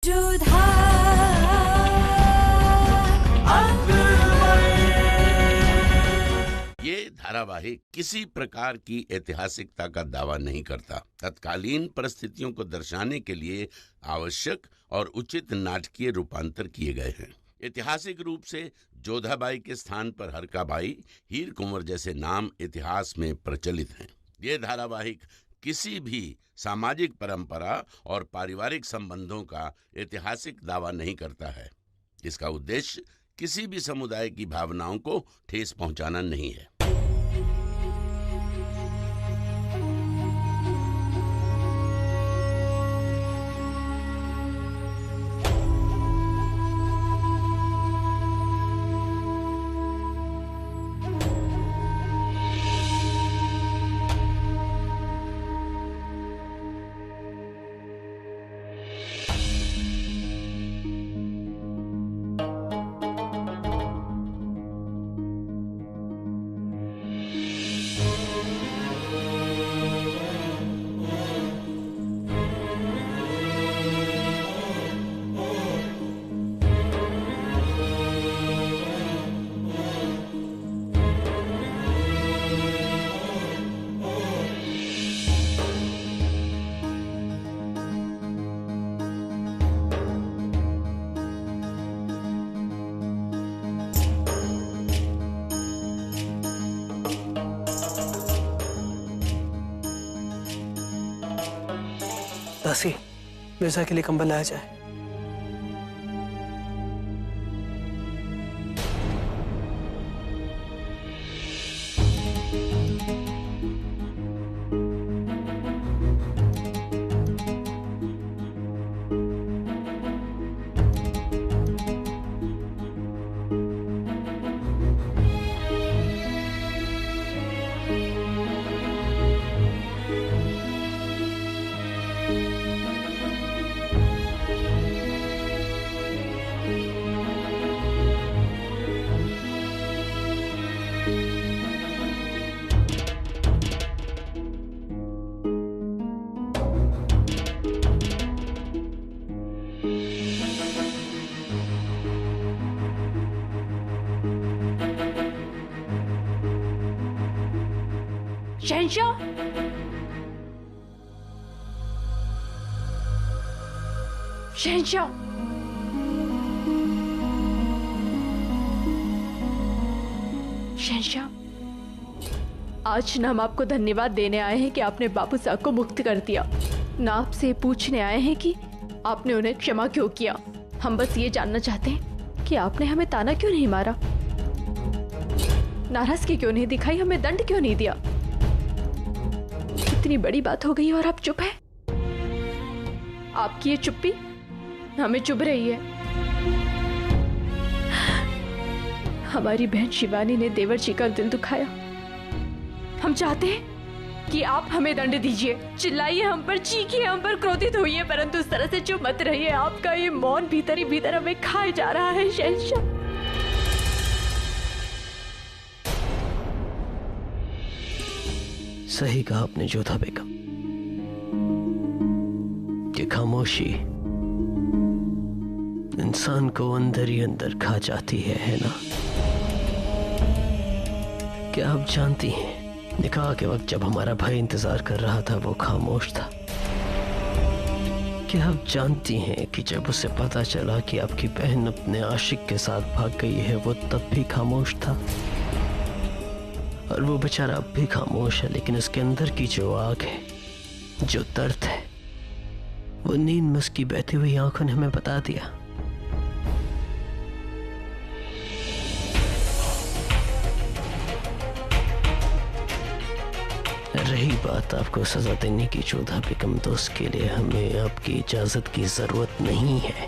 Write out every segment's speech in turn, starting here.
जोधा ये धारावाहिक किसी प्रकार की ऐतिहासिकता का दावा नहीं करता। तत्कालीन परिस्थितियों को दर्शाने के लिए आवश्यक और उचित नाटकीय रूपांतर किए गए हैं। ऐतिहासिक रूप से जोधाबाई के स्थान पर हरकाबाई, हीर कुंवर जैसे नाम इतिहास में प्रचलित हैं। ये धारावाहिक किसी भी सामाजिक परंपरा और पारिवारिक संबंधों का ऐतिहासिक दावा नहीं करता है। इसका उद्देश्य किसी भी समुदाय की भावनाओं को ठेस पहुंचाना नहीं है। दासी, मिर्जा के लिए कंबल लाया जाए। शहंशाह, शहंशाह, शहंशाह, आज ना हम आपको धन्यवाद देने आए हैं कि आपने बापू साहब को मुक्त कर दिया, ना आपसे पूछने आए हैं कि आपने उन्हें क्षमा क्यों किया। हम बस ये जानना चाहते हैं कि आपने हमें ताना क्यों नहीं मारा, नाराजगी क्यों नहीं दिखाई, हमें दंड क्यों नहीं दिया। इतनी बड़ी बात हो गई और आप चुप हैं। आपकी ये चुप्पी हमें चुभ रही है। हमारी बहन शिवानी ने देवर जी का दिल दुखाया। हम चाहते हैं कि आप हमें दंड दीजिए, चिल्लाइए हम पर, चीखिए हम पर, क्रोधित होइए, परंतु उस तरह से चुप मत रहिए। आपका ये मौन भीतर ही भीतर हमें खाए जा रहा है शहंशाह। सही कहा आपने जोधा बेगम, ये खामोशी इंसान को अंदर ही अंदर खा जाती है ना। क्या आप जानती हैं, निकाह के वक्त जब हमारा भाई इंतजार कर रहा था वो खामोश था। क्या आप जानती हैं कि जब उसे पता चला कि आपकी बहन अपने आशिक के साथ भाग गई है वो तब भी खामोश था। और वो बेचारा अब भी खामोश है, लेकिन उसके अंदर की जो आग है, जो दर्द है, वो नींद में उसकी बहती हुई आंखों ने हमें बता दिया। रही बात आपको सजा देने की जोधा बेगम, तो उसके लिए हमें आपकी इजाजत की जरूरत नहीं है,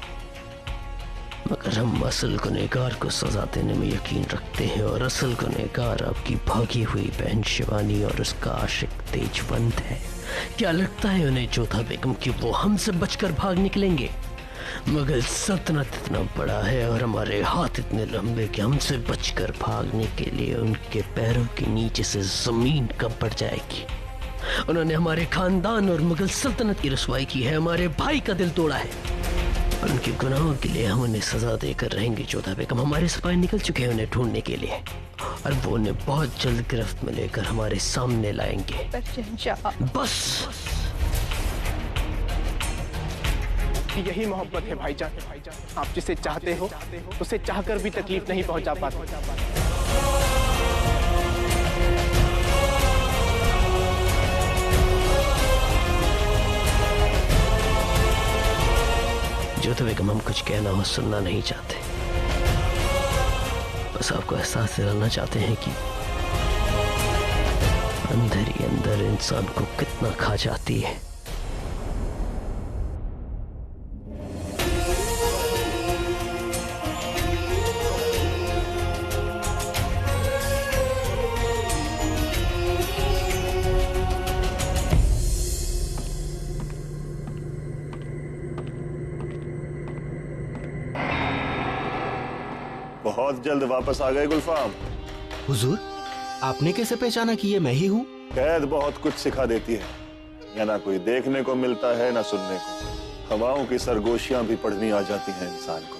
मगर हम असल गुनहगार को सजा देने में यकीन रखते हैं। और असल गुनहगार आपकी भागी हुई बहन शिवानी और उसका आशिक तेजवंत है। क्या लगता है उन्हें जोधा बेगम कि वो हमसे बचकर भाग निकलेंगे? मुगल सल्तनत इतना बड़ा है और हमारे हाथ इतने लंबे कि हमसे बचकर भागने के लिए उनके पैरों के नीचे से जमीन कब पड़ जाएगी। उन्होंने हमारे खानदान और मुगल सल्तनत की रसवाई की है, हमारे भाई का दिल तोड़ा है। पर उनके गुनाहों के लिए हम उन्हें सजा देकर रहेंगे जोधा बेगम। हमारे सिपाही निकल चुके हैं उन्हें ढूंढने के लिए और वो उन्हें बहुत जल्द गिरफ्त में लेकर हमारे सामने लाएंगे। बस यही मोहब्बत है भाईजान। आप जिसे चाहते हो उसे चाहकर भी तकलीफ नहीं पहुंचा पाते। जोधा बेगम, हम कुछ कहना और सुनना नहीं चाहते, बस आपको एहसास दिलाना चाहते हैं कि अंदर ही अंदर इंसान को कितना खा जाती है। बहुत जल्द वापस आ गए गुलफाम। हुजूर, आपने कैसे पहचाना कि ये मैं ही हूँ? कैद बहुत कुछ सिखा देती है, या ना कोई देखने को मिलता है ना सुनने को। हवाओं की सरगोशियां भी पढ़नी आ जाती हैं इंसान को।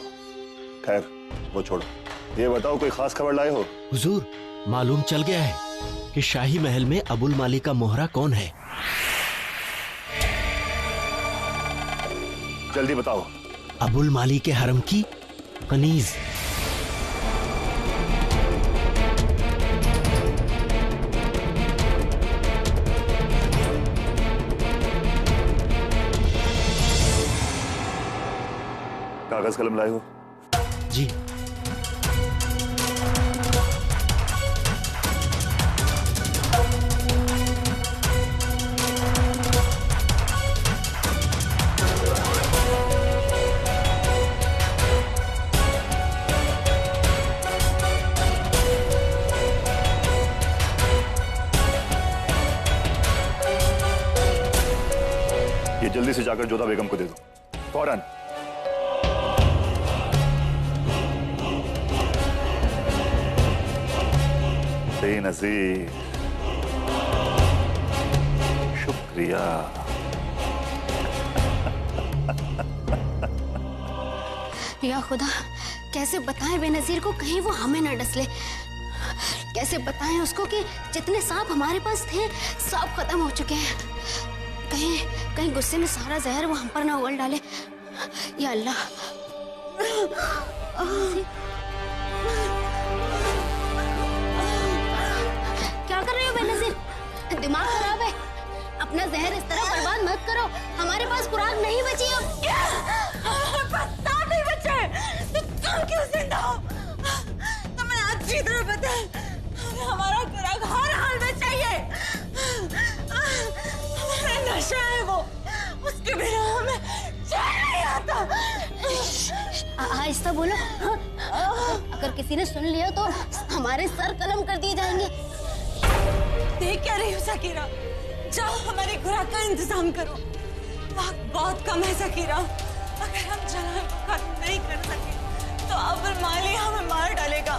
खैर वो छोड़ो, ये बताओ कोई खास खबर लाए हो? हुजूर, मालूम चल गया है कि शाही महल में अबुल माली का मोहरा कौन है। जल्दी बताओ। अबुल माली के हरम की कनीज। कागज कलम लाए हो? जी। ये जल्दी से जाकर जोधा बेगम को दे दो, फौरन। बेनज़ीर, शुक्रिया। या खुदा, कैसे बताएं बेनज़ीर को, कहीं वो हमें न डस ले। कैसे बताएं उसको कि जितने सांप हमारे पास थे सब खत्म हो चुके हैं। कहीं गुस्से में सारा जहर वो हम पर ना उगल डाले। या अल्लाह। क्या कर रहे हो बेनज़ीर? दिमाग खराब है? अपना जहर इस तरह बर्बाद मत करो। हमारे पास खुराक नहीं बची अब। हमारे पास सांप नहीं बचे तो तुम क्यों जिंदा हो? तुम्हें अच्छी तरह पता है हमें हमारा खुराक हर हाल में चाहिए। हमारा नशा है वो, उसके बिना हमें चैन नहीं आता। आहिस्ता बोलो, अगर किसी ने सुन लिया तो हमारे सर कलम कर दिए जाएंगे। देख क्या रही हो सकीरा? जाओ हमारी खुराक का इंतजाम करो। वक्त बहुत कम है सकीरा। अगर हम जलाल को खत्म नहीं कर सके तो अबुल माली हमें मार डालेगा।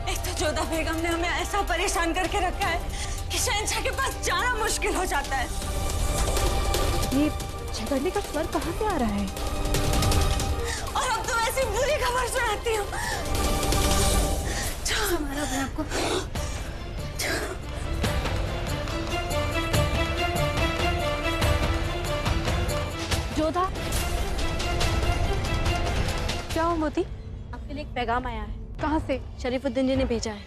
एक तो जोधा बेगम ने हमें ऐसा परेशान करके रखा है कि शहंशाह के पास जाना मुश्किल हो जाता है। ये झगड़ने का स्वर कहाँ से आ रहा है? और अब तुम ऐसी बुरी खबर सुनाती हो। हमारा अपने आपको जोधा, क्या हो मोती? आपके लिए एक पैगाम आया है। कहाँ से? शरीफुद्दीन जी ने भेजा है।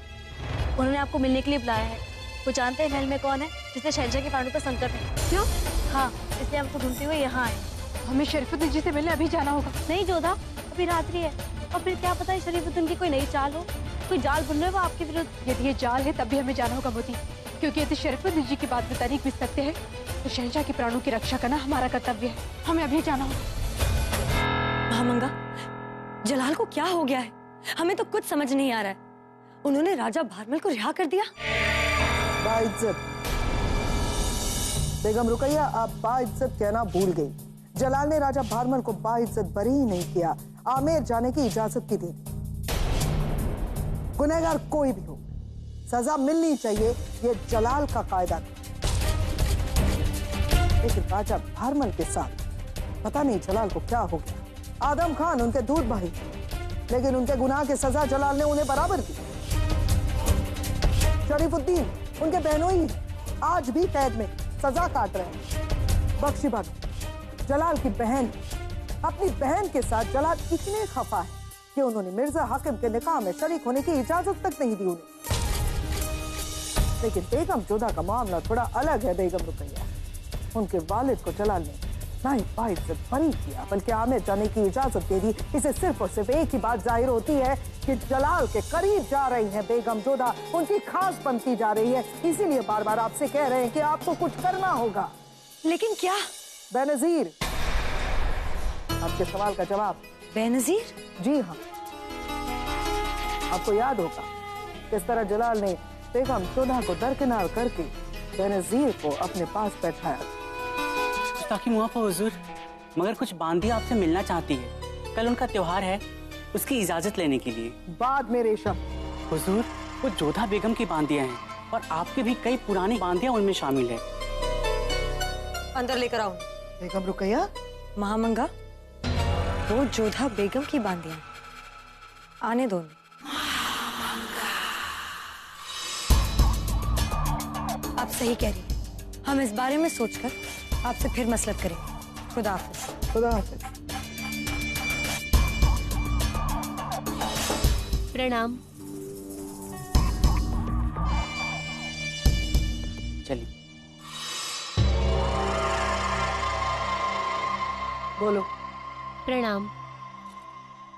उन्होंने आपको मिलने के लिए बुलाया है। वो जानते हैं महल में कौन है जिसने शहंशाह के प्राणों पर संकट है। क्यों? हाँ, इसलिए हमको ढूंढते हुए यहाँ आए। हमें शरीफुद्दीन जी से मिलने अभी जाना होगा। नहीं जोधा, अभी रात्रि है और फिर क्या पता है शरीफुद्दीन की कोई नई चाल हो, कोई जाल बुन रहे हो आपके विरुद्ध। यदि ये जाल है तब भी हमें जाना होगा मोती, क्योंकि यदि शरीफुद्दीन जी की बात में तारीख भी सकते हैं तो शहंशाह के प्राणों की रक्षा करना हमारा कर्तव्य है। हमें अभी जाना होगा। महामंगा, जलाल को क्या हो गया है? हमें तो कुछ समझ नहीं आ रहा है। उन्होंने राजा भारमल को रिहा कर दिया। बाइज्जत बेगम रुकैया, आप बाइज्जत कहना भूल गई। जलाल ने राजा भारमल को बाइज्जत बरी ही नहीं किया, आमेर जाने की इजाजत भी दे दी। गुनहगार कोई भी हो, सजा मिलनी चाहिए, ये जलाल का कायदा था। लेकिन राजा भारमल के साथ पता नहीं जलाल को क्या हो गया। आदम खान उनके दूध भाई, लेकिन उनके गुनाह की सजा जलाल ने उन्हें बराबर की। शरीफुद्दीन उनके बहनोई हैं, आज भी कैद में सजा काट रहे हैं। बख्शी भाभी जलाल की बहन, अपनी बहन के साथ जलाल इतने खफा है कि उन्होंने मिर्जा हाकिम के निकाह में शरीक होने की इजाजत तक नहीं दी उन्हें। लेकिन बेगम जोधा का मामला थोड़ा अलग है। बेगम रुकैया, उनके वालिद को जलाल ने ना ही बाइज्जत बरी किया बल्कि आमिर जाने की इजाजत दे दी। इसे सिर्फ और सिर्फ एक ही बात जाहिर होती है कि जलाल के करीब जा रही है बेगम जोधा, उनकी खास बनती जा रही है। इसीलिए बार बार आपसे कह रहे हैं कि आपको कुछ करना होगा। लेकिन क्या? बेनजीर, आपके सवाल का जवाब। बेनजीर? जी हाँ, आपको याद होगा किस तरह जलाल ने बेगम जोधा को दरकिनार करके बेनजीर को अपने पास बैठाया। ताकि मुआफ हो हुजूर, मगर कुछ बांदी आपसे मिलना चाहती है। कल उनका त्योहार है, उसकी इजाजत लेने के लिए। बाद में रेशम। हुजूर, वो जोधा बेगम की बांदियां हैं और आपके भी कई पुरानी बांदियां उनमें शामिल है। अंदर लेकर आओ। बेगम रुकैया? महामंगा, वो जोधा बेगम की बांदियां, आने दो। आप सही कह रही हैं। हम इस बारे में सोचकर आपसे फिर मसलत करेंगे। खुदा हाफिज। खुदा हाफिज। प्रणाम। चलिए। बोलो। प्रणाम।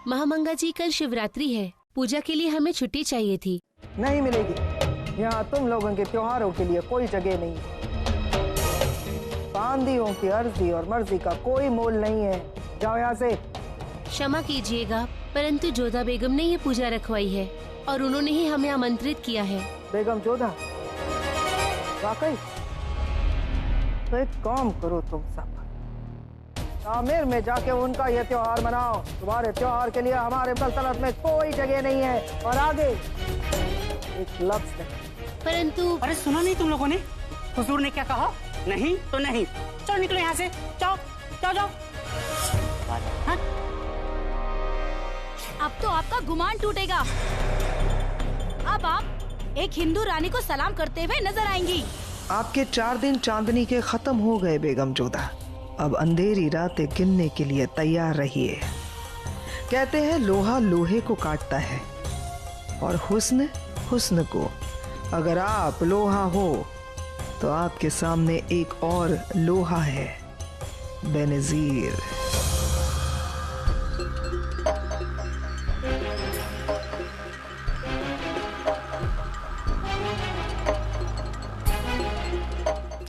महामंगा जी, कल शिवरात्रि है, पूजा के लिए हमें छुट्टी चाहिए थी। नहीं मिलेगी। यहाँ तुम लोगों के त्योहारों के लिए कोई जगह नहीं है। बांदियों की अर्जी और मर्जी का कोई मोल नहीं है। जाओ यहाँ से। क्षमा कीजिएगा, परंतु जोधा बेगम ने ये पूजा रखवाई है और उन्होंने ही हमें आमंत्रित किया है। बेगम जोधा? वाकई? तो एक काम करो तुम सब, आमिर में जाके उनका ये त्योहार मनाओ। तुम्हारे त्योहार के लिए हमारे सल्तनत में कोई जगह नहीं है। और आगे एक लफ्ज नहीं। परंतु अरे सुना नहीं तुम लोगों ने? हुजूर ने क्या कहा? नहीं तो नहीं। चलो निकलो यहाँ से। जाओ जाओ जाओ। हाँ? अब तो आपका गुमान टूटेगा। अब आप एक हिंदू रानी को सलाम करते हुए नजर आएंगी। आपके 4 दिन चांदनी के खत्म हो गए बेगम जोधा। अब अंधेरी रातें गिनने के लिए तैयार रहिए। कहते हैं लोहा लोहे को काटता है और हुस्न हुस्न को। अगर आप लोहा हो तो आपके सामने एक और लोहा है, बेनजीर।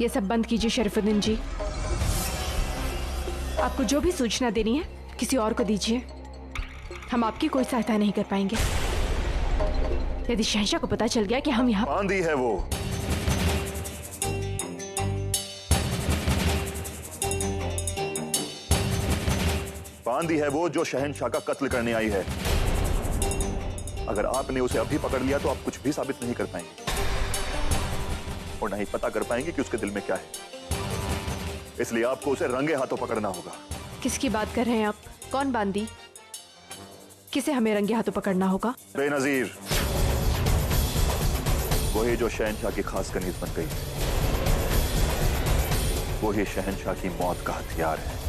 ये सब बंद कीजिए शरीफुद्दीन जी। आपको जो भी सूचना देनी है किसी और को दीजिए। हम आपकी कोई सहायता नहीं कर पाएंगे। यदि शहंशाह को पता चल गया कि हम यहाँ बांदी है वो, बांदी है वो जो शहंशाह का कत्ल करने आई है। अगर आपने उसे अभी पकड़ लिया तो आप कुछ भी साबित नहीं कर पाएंगे और नहीं पता कर पाएंगे कि उसके दिल में क्या है। इसलिए आपको उसे रंगे हाथों पकड़ना होगा। किसकी बात कर रहे हैं आप? कौन बांदी? किसे हमें रंगे हाथों पकड़ना होगा? बेनजीर, वही जो शहंशाह की खास कनीज बन गई है, वही शहंशाह की मौत का हथियार है।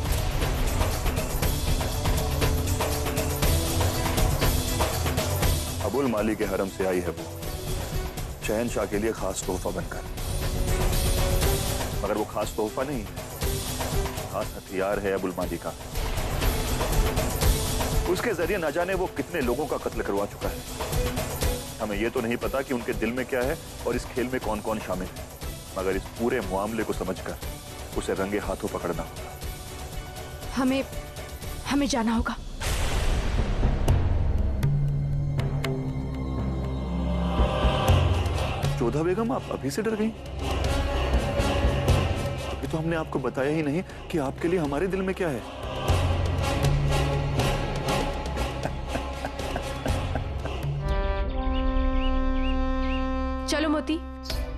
अबुल माली के हरम से आई है वो, शहंशाह के लिए खास तोहफा बनकर। मगर वो खास तोहफा नहीं है, खास हथियार है अबुल माली का। उसके जरिए न जाने वो कितने लोगों का कत्ल करवा चुका है। हमें ये तो नहीं पता कि उनके दिल में क्या है और इस खेल में कौन कौन शामिल है, मगर इस पूरे मामले को समझकर उसे रंगे हाथों पकड़ना होगा। हमें जाना होगा। जोधा बेगम, आप अभी से डर गई? अभी तो हमने आपको बताया ही नहीं कि आपके लिए हमारे दिल में क्या है। चलो मोती।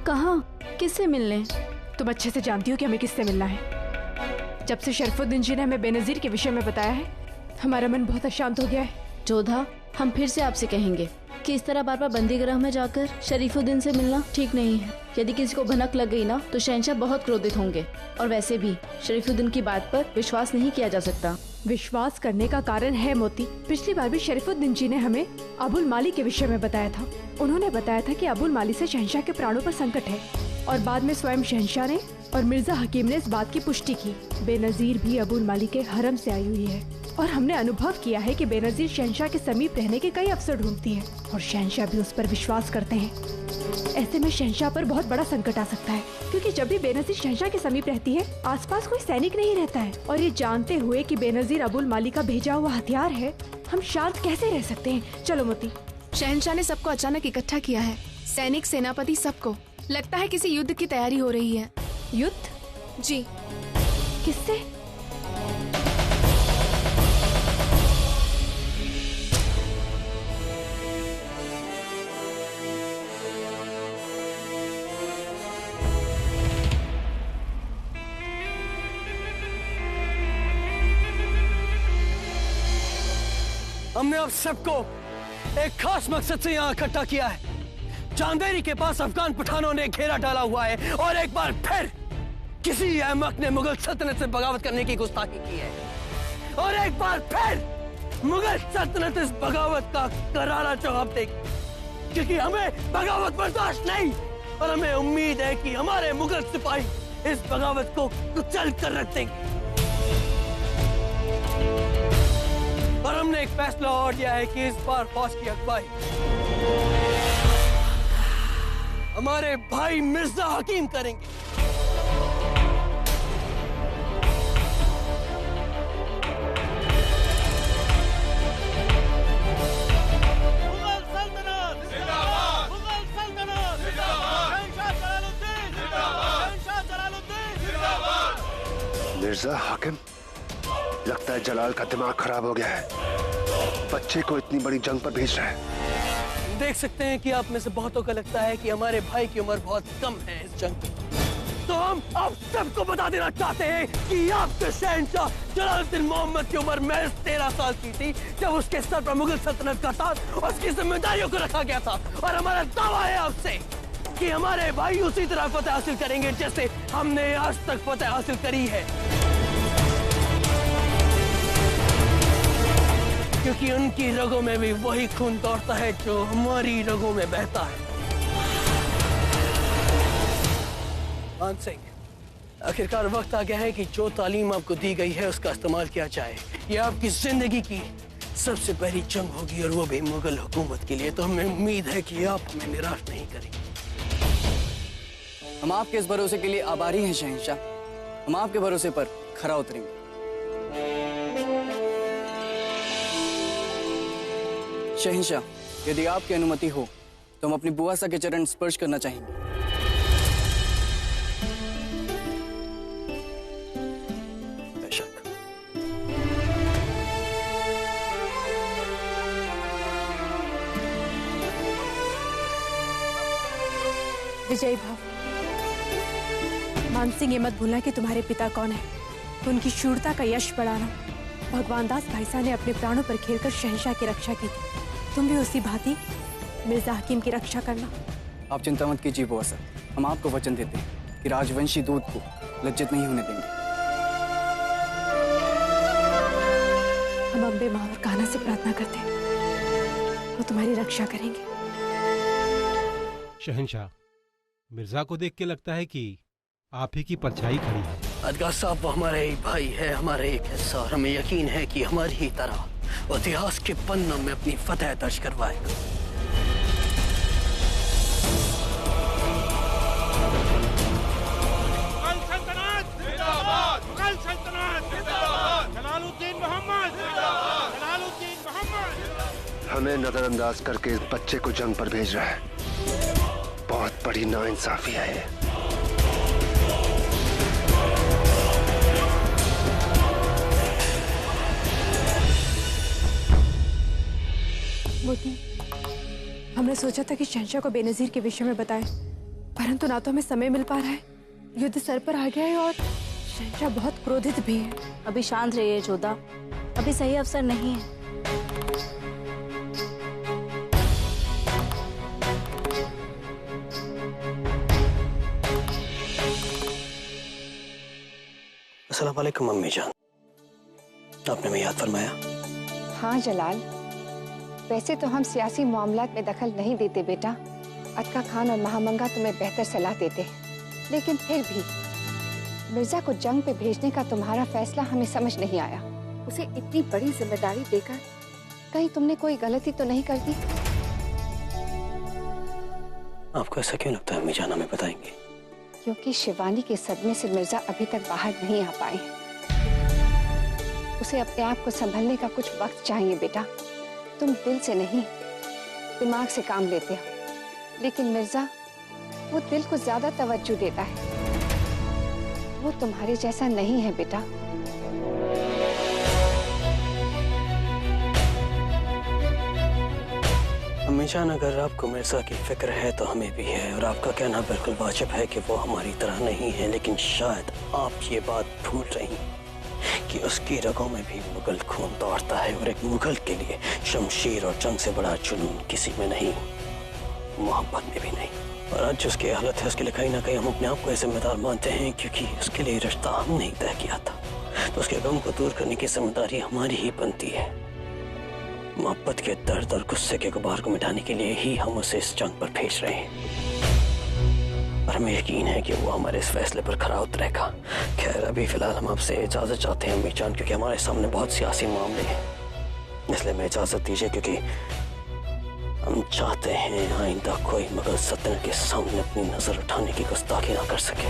कहाँ? किससे मिलने? तुम अच्छे से जानती हो कि हमें किससे मिलना है। जब से शरीफुद्दीन जी ने हमें बेनजीर के विषय में बताया है, हमारा मन बहुत अशांत हो गया है। जोधा, हम फिर से आपसे कहेंगे कि इस तरह बार बार बंदी गृह में जाकर शरीफुद्दीन से मिलना ठीक नहीं है। यदि किसी को भनक लग गई ना तो शहंशाह बहुत क्रोधित होंगे। और वैसे भी शरीफुद्दीन की बात पर विश्वास नहीं किया जा सकता। विश्वास करने का कारण है मोती, पिछली बार भी शरीफुद्दीन जी ने हमें अबुल माली के विषय में बताया था। उन्होंने बताया था कि अबुल माली से शहंशाह के प्राणों पर संकट है, और बाद में स्वयं शहंशाह ने और मिर्जा हकीम ने इस बात की पुष्टि की। बेनजीर भी अबुल माली के हरम से आई हुई है, और हमने अनुभव किया है कि बेनजीर शहंशाह के समीप रहने के कई अवसर ढूंढती है, और शहंशाह भी उस पर विश्वास करते हैं। ऐसे में शहंशाह पर बहुत बड़ा संकट आ सकता है, क्योंकि जब भी बेनजीर शहंशाह के समीप रहती है आसपास कोई सैनिक नहीं रहता है। और ये जानते हुए कि बेनजीर अबुल माली का भेजा हुआ हथियार है, हम शांत कैसे रह सकते हैं? चलो मोती। शहंशाह ने सबको अचानक इकट्ठा किया है, सैनिक, सेनापति, सबको। लगता है किसी युद्ध की तैयारी हो रही है। युद्ध? जी। किससे? हमने आप सबको एक खास मकसद से यहाँ इकट्ठा किया है। चांदेरी के पास अफगान पठानों ने घेरा डाला हुआ है, और एक बार फिर किसी अहमक ने मुगल सल्तनत से बगावत करने की गुस्ताखी की है, और एक बार फिर मुगल सल्तनत इस बगावत का करारा जवाब देगी, क्योंकि हमें बगावत बर्दाश्त नहीं, और हमें उम्मीद है कि हमारे मुगल सिपाही इस बगावत को कुचल कर रख देंगे। और हमने एक फैसला और लिया है कि इस बार फौज की अगुवाई हमारे भाई मिर्जा हकीम करेंगे। मुगल सल्तनत जिंदाबाद, मुगल सल्तनत जिंदाबाद, शहंशाह जलालुद्दीन जिंदाबाद, शहंशाह जलालुद्दीन जिंदाबाद। मिर्जा हाकिम, लगता है जलाल का दिमाग खराब हो गया है। बच्चे को इतनी बड़ी जंग पर भेज रहा है। देख सकते हैं कि आप में से बहुतों को लगता है कि हमारे भाई की उम्र बहुत कम है इस जंग में। तो हम आप सबको बता देना चाहते हैं कि आपके शहंशाह जलालुद्दीन मोहम्मद की उम्र महज 13 साल की थी जब उसके सर पर मुगल सल्तनत का ताज और उसकी जिम्मेदारियों को रखा गया था। और हमारा दावा है आपसे कि हमारे भाई उसी तरह फतेह हासिल करेंगे जैसे हमने आज तक फतेह हासिल करी है, क्योंकि उनकी रगों में भी वही खून दौड़ता है जो हमारी रगों में बहता है। मान सिंह, आखिरकार वक्त आ गया है कि जो तालीम आपको दी गई है उसका इस्तेमाल किया जाए। ये आपकी जिंदगी की सबसे पहली जंग होगी, और वो भी मुगल हुकूमत के लिए। तो हमें उम्मीद है कि आप हमें निराश नहीं करेंगे। हम आपके इस भरोसे के लिए आभारी हैं शहंशाह। हम आपके भरोसे पर खरा उतरेंगे। शहंशाह, यदि आपकी अनुमति हो तो हम अपनी बुआ सा के चरण स्पर्श करना चाहेंगे। बेशक। विजय भाव, मानसिंह, ये मत भूलना कि तुम्हारे पिता कौन है। उनकी शूरता का यश बढ़ाना। भगवान दास भाईसा ने अपने प्राणों पर खेलकर शहंशाह की रक्षा की थी। तुम भी उसी भांति मिर्जा हकीम की रक्षा करना। आप चिंता मत कीजिए बुआ साहब, हम आपको वचन देते हैं कि राजवंशी दूध को लज्जित नहीं होने देंगे। हम अम्बे माँ और कान्हा से प्रार्थना करते हैं, वो तुम्हारी रक्षा करेंगे। शहंशाह, मिर्जा को देख के लगता है कि आप ही की परछाई खड़ी है। अदगा साहब, वो हमारे ही भाई है, हमारे एक हिस्सा, और हमें यकीन है कि हमारी ही तरह वो इतिहास के पन्नों में अपनी फतह दर्ज करवाएगा। मुगल सल्तनत जिंदाबाद, मुगल सल्तनत जिंदाबाद, जलालुद्दीन मोहम्मद जिंदाबाद, जलालुद्दीन मोहम्मद। हमें नजरअंदाज करके इस बच्चे को जंग पर भेज रहा है। बहुत बड़ी नाइंसाफी है ये। मोती, हमने सोचा था कि शहंशाह को बेनजीर के विषय में बताएं, परंतु ना तो हमें समय मिल पा रहा है, युद्ध सर पर आ गया है और शहंशाह बहुत क्रोधित भी है। अभी शांत रहिए जोधा, अब अभी सही अवसर नहीं है। अस्सलाम वालेकुम अम्मी जान, आपने मैं याद फरमाया। हाँ जलाल, वैसे तो हम सियासी मामलात में दखल नहीं देते बेटा। अतका खान और महामंगा तुम्हें बेहतर सलाह देते हैं, लेकिन फिर भी मिर्जा को जंग पे भेजने का तुम्हारा फैसला हमें समझ नहीं आया। उसे इतनी बड़ी जिम्मेदारी देकर कहीं तुमने कोई गलती तो नहीं कर दी? आपको ऐसा क्यों लगता है अम्मी जान, हमें बताएंगे? क्योंकि शिवानी के सदमे से मिर्जा अभी तक बाहर नहीं आ पाए। उसे अपने आप को संभलने का कुछ वक्त चाहिए बेटा। तुम दिल से नहीं दिमाग से काम लेते हो, लेकिन मिर्जा वो दिल को ज्यादा तवज्जो देता है। वो तुम्हारे जैसा नहीं है बेटा। अम्मी जान, अगर आपको मिर्जा की फिक्र है तो हमें भी है, और आपका कहना बिल्कुल वाजिब है कि वो हमारी तरह नहीं है, लेकिन शायद आप ये बात भूल रही हैं कि उसकी रगों में भी मुगल खून दौड़ता है, और एक मुगल के लिए शमशीर और जंग से बड़ा जुनून किसी में नहीं, मोहब्बत में भी नहीं। और आज जो उसकी हालत है उसके लिए कहीं ना कहीं हम अपने आप को जिम्मेदार मानते हैं, क्योंकि उसके लिए रिश्ता हमने ही तय किया था। तो उसके गम को दूर करने की जिम्मेदारी हमारी ही बनती है। मोहब्बत के दर्द और गुस्से के गुबार को मिटाने के लिए ही हम उसे इस जंग पर भेज रहे हैं, और हमें यकीन है कि वो हमारे इस फैसले पर खरा उतरेगा। खैर, अभी फिलहाल हम आपसे इजाजत चाहते हैं अम्मी जान, क्योंकि हमारे सामने बहुत सियासी मामले हैं, इसलिए हमें इजाजत दीजिए, क्योंकि हम चाहते हैं आइंदा कोई मुगल सल्तनत के सामने अपनी नजर उठाने की गुस्ताखी ना कर सके।